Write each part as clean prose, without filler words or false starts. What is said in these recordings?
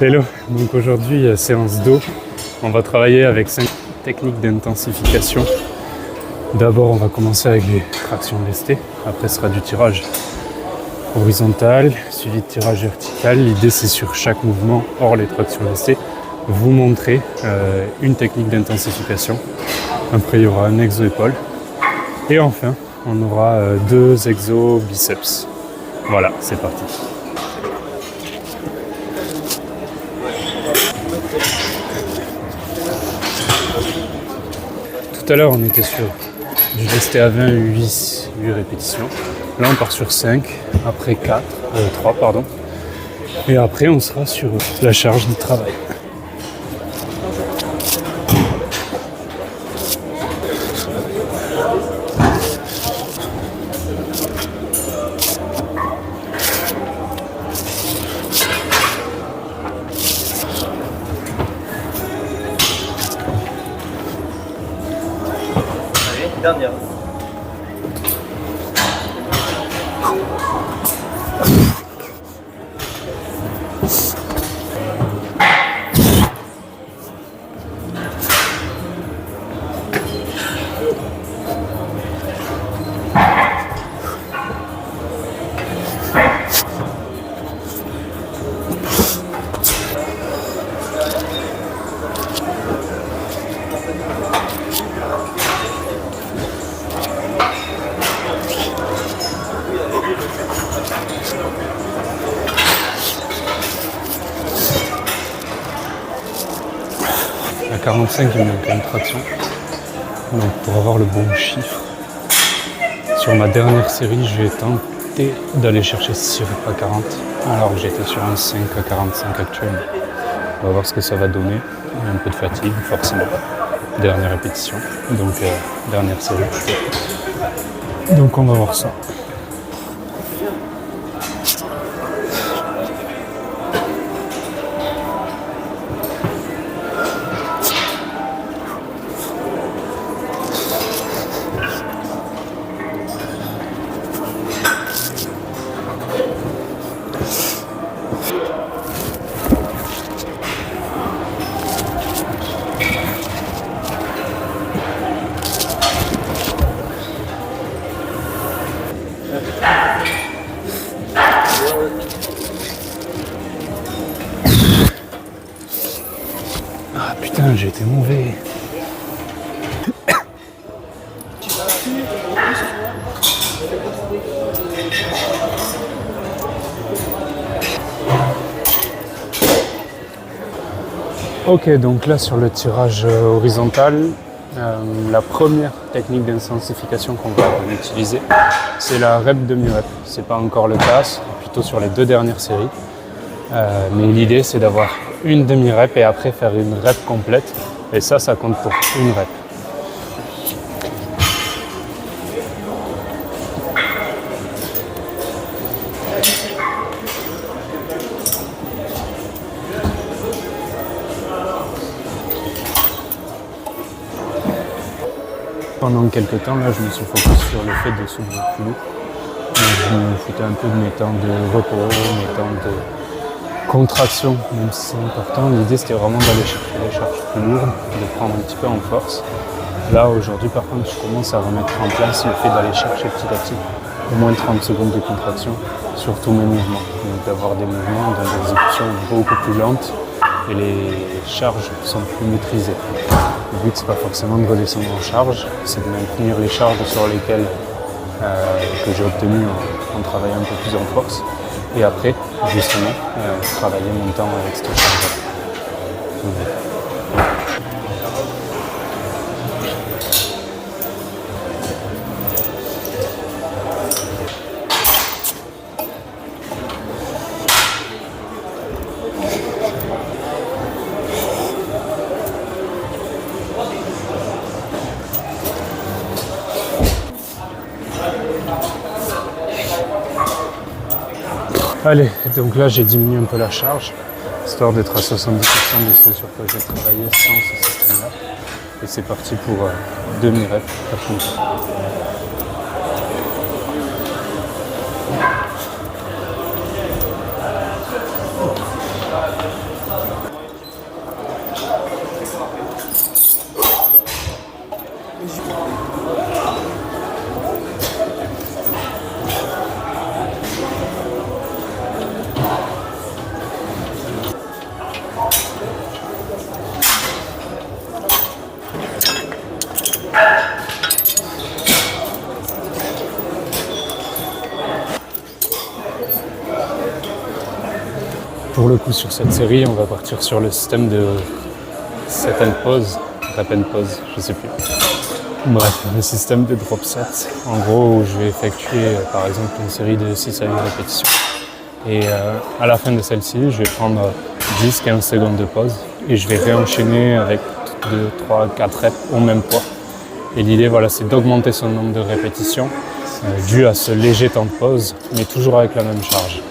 Hello, donc aujourd'hui séance dos, on va travailler avec 5 techniques d'intensification. D'abord on va commencer avec les tractions lestées, après ce sera du tirage horizontal, suivi de tirage vertical. L'idée c'est sur chaque mouvement, hors les tractions lestées, vous montrer une technique d'intensification. Après il y aura un exo épaule et enfin on aura 2 exos biceps. Voilà, c'est parti. Tout à l'heure, on était sur du lesté à 20, 8 répétitions. Là, on part sur 5, après 3, pardon. Et après, on sera sur la charge du travail. Dernière. À 45, il me manque une traction. Donc pour avoir le bon chiffre, sur ma dernière série, je vais tenter d'aller chercher 6 reps à 40, alors que j'étais sur un 5 à 45 actuellement. On va voir ce que ça va donner. Il y a un peu de fatigue, forcément. Dernière répétition, donc dernière série. Donc on va voir ça. Ah putain, j'ai été mauvais. Ok, donc là sur le tirage horizontal, la première technique d'intensification qu'on va utiliser, c'est la rep demi-rep. C'est pas encore le cas, c'est plutôt sur les 2 dernières séries. Mais l'idée c'est d'avoir une demi-rep et après faire une rep complète. Et ça compte pour une rep. Pendant quelques temps, là, je me suis focus sur le fait de soulever plus lourd. Je me foutais un peu de mes temps de repos, mes temps de contraction, même si c'est important. L'idée, c'était vraiment d'aller chercher les charges plus lourdes, de prendre un petit peu en force. Là, aujourd'hui, par contre, je commence à remettre en place le fait d'aller chercher petit à petit au moins 30 secondes de contraction sur tous mes mouvements. Donc d'avoir des mouvements dans des exécutions beaucoup plus lentes et les charges sont plus maîtrisées. Le but, c'est pas forcément de redescendre en charge, c'est de maintenir les charges sur lesquelles que j'ai obtenues en travaillant un peu plus en force. Et après, justement, travailler mon temps avec cette charge-là. Allez, donc là j'ai diminué un peu la charge, histoire d'être à 70% de ce sur quoi j'ai travaillé sans ce système-là. Et c'est parti pour demi-rep à fond. pour le coup, sur cette série, on va partir sur le système de set and pause, rep and pause, je sais plus. Bref, le système de drop set, en gros, où je vais effectuer par exemple une série de 6 à 8 répétitions. Et à la fin de celle-ci, je vais prendre 10-15 secondes de pause et je vais réenchaîner avec 2, 3, 4 reps au même poids. Et l'idée, voilà, c'est d'augmenter son nombre de répétitions dû à ce léger temps de pause, mais toujours avec la même charge.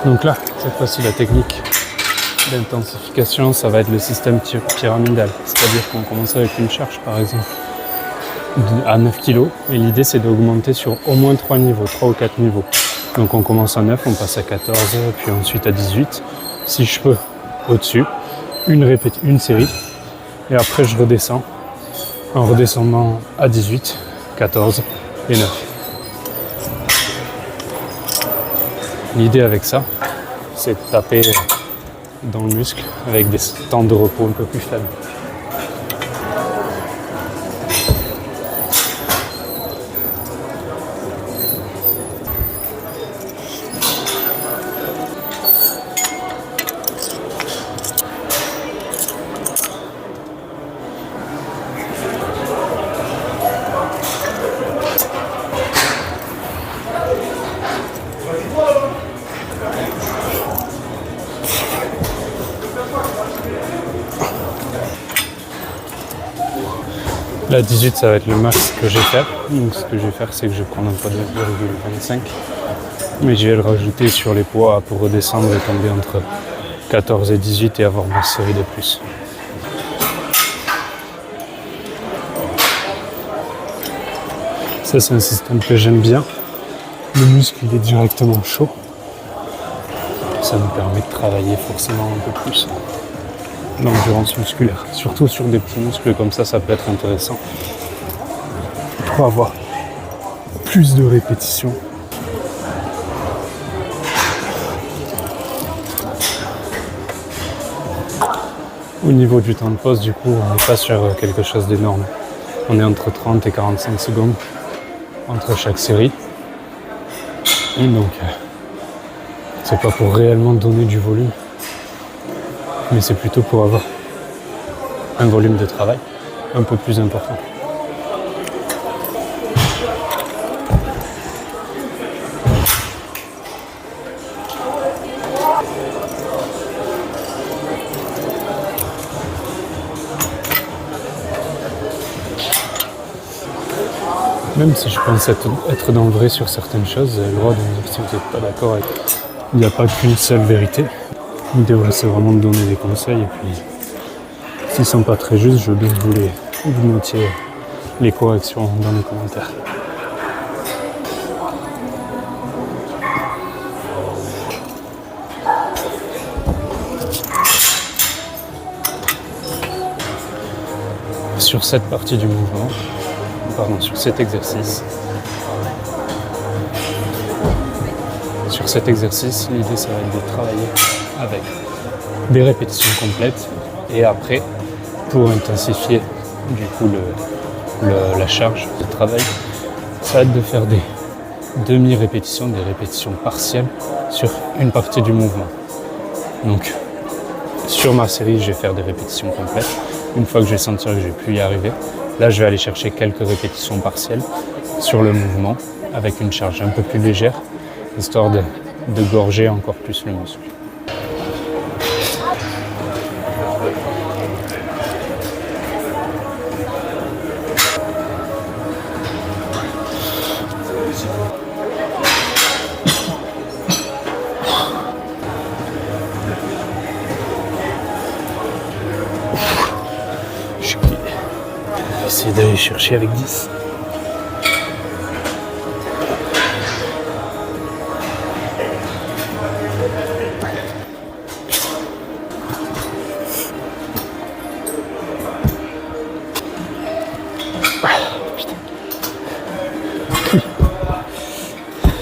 Donc là, cette fois-ci, la technique d'intensification, ça va être le système pyramidal. C'est-à-dire qu'on commence avec une charge, par exemple, à 9 kg. Et l'idée, c'est d'augmenter sur au moins 3 niveaux, 3 ou 4 niveaux. Donc on commence à 9, on passe à 14, puis ensuite à 18. Si je peux, au-dessus, une série. Et après, je redescends en redescendant à 18, 14 et 9. L'idée avec ça, c'est de taper dans le muscle avec des temps de repos un peu plus faibles. La 18, ça va être le max que je vais faire. Donc ce que je vais faire, c'est que je vais prendre un poids de 9,25. Mais je vais le rajouter sur les poids pour redescendre et tomber entre 14 et 18 et avoir ma série de plus. Ça, c'est un système que j'aime bien. Le muscle, il est directement chaud. Ça nous permet de travailler forcément un peu plus l'endurance musculaire. Surtout sur des petits muscles comme ça peut être intéressant pour avoir plus de répétitions. Au niveau du temps de pause, du coup, on n'est pas sur quelque chose d'énorme. On est entre 30 et 45 secondes entre chaque série. Et donc, c'est pas pour réellement donner du volume, mais c'est plutôt pour avoir un volume de travail un peu plus important. Même si je pense être dans le vrai sur certaines choses, vous avez le droit de me dire si vous n'êtes pas d'accord avec. Il n'y a pas qu'une seule vérité. L'idée, c'est vraiment de donner des conseils. Et puis, s'ils ne sont pas très justes, je veux bien que vous notiez les corrections dans les commentaires. Sur cette partie du mouvement, sur cet exercice. Sur cet exercice, l'idée, ça va être de travailler avec des répétitions complètes et après, pour intensifier du coup la charge de travail, ça va être de faire des demi-répétitions, des répétitions partielles sur une partie du mouvement. Donc, sur ma série, je vais faire des répétitions complètes. Une fois que je vais sentir que je vais plus y arriver, là, je vais aller chercher quelques répétitions partielles sur le mouvement avec une charge un peu plus légère, histoire de gorger encore plus le muscle. Essayer d'aller chercher avec 10.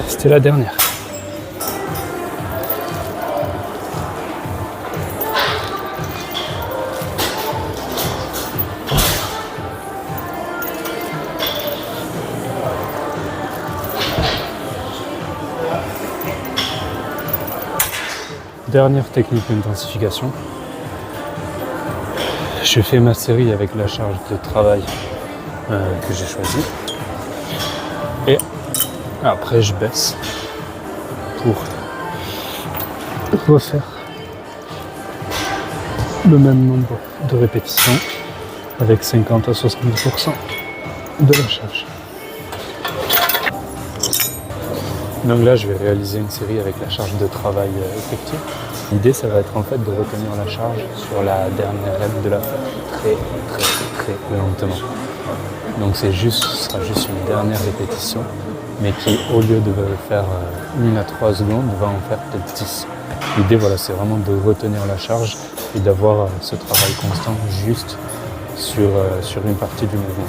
C'était la dernière. Dernière technique d'intensification. Je fais ma série avec la charge de travail que j'ai choisie. Et après je baisse pour refaire le même nombre de répétitions avec 50 à 70% de la charge. Donc là, je vais réaliser une série avec la charge de travail effective. L'idée, ça va être en fait de retenir la charge sur la dernière rep de la très lentement. Donc ce sera juste une dernière répétition, mais qui, au lieu de faire 1 à 3 secondes, va en faire peut-être 10. L'idée, voilà, c'est vraiment de retenir la charge et d'avoir ce travail constant juste sur une partie du mouvement.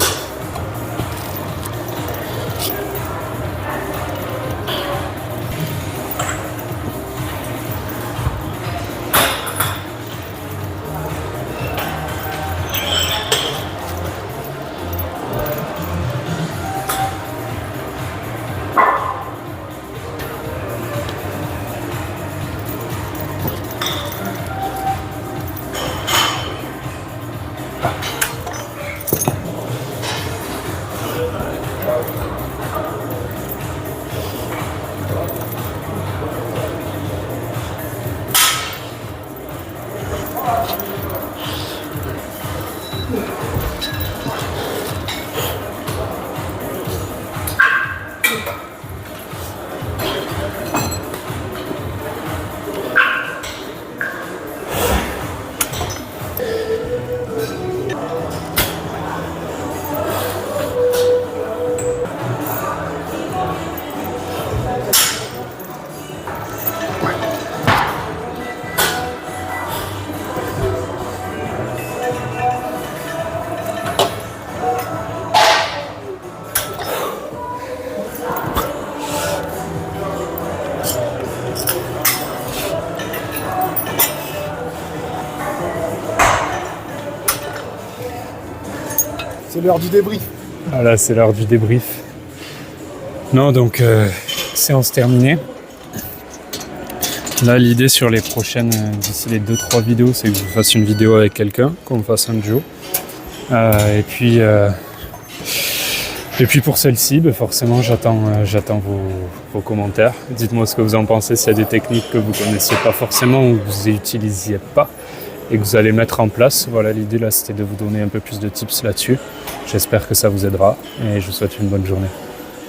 C'est l'heure du débrief. Voilà, c'est l'heure du débrief. Non, donc séance terminée. Là, l'idée sur les prochaines, d'ici les 2-3 vidéos, c'est que je fasse une vidéo avec quelqu'un, qu'on fasse un duo. Et puis pour celle-ci, forcément, j'attends vos commentaires. Dites-moi ce que vous en pensez, s'il y a des techniques que vous ne connaissiez pas forcément ou que vous n'utilisiez pas. et que vous allez mettre en place. Voilà, l'idée là c'était de vous donner un peu plus de tips là-dessus. J'espère que ça vous aidera et je vous souhaite une bonne journée.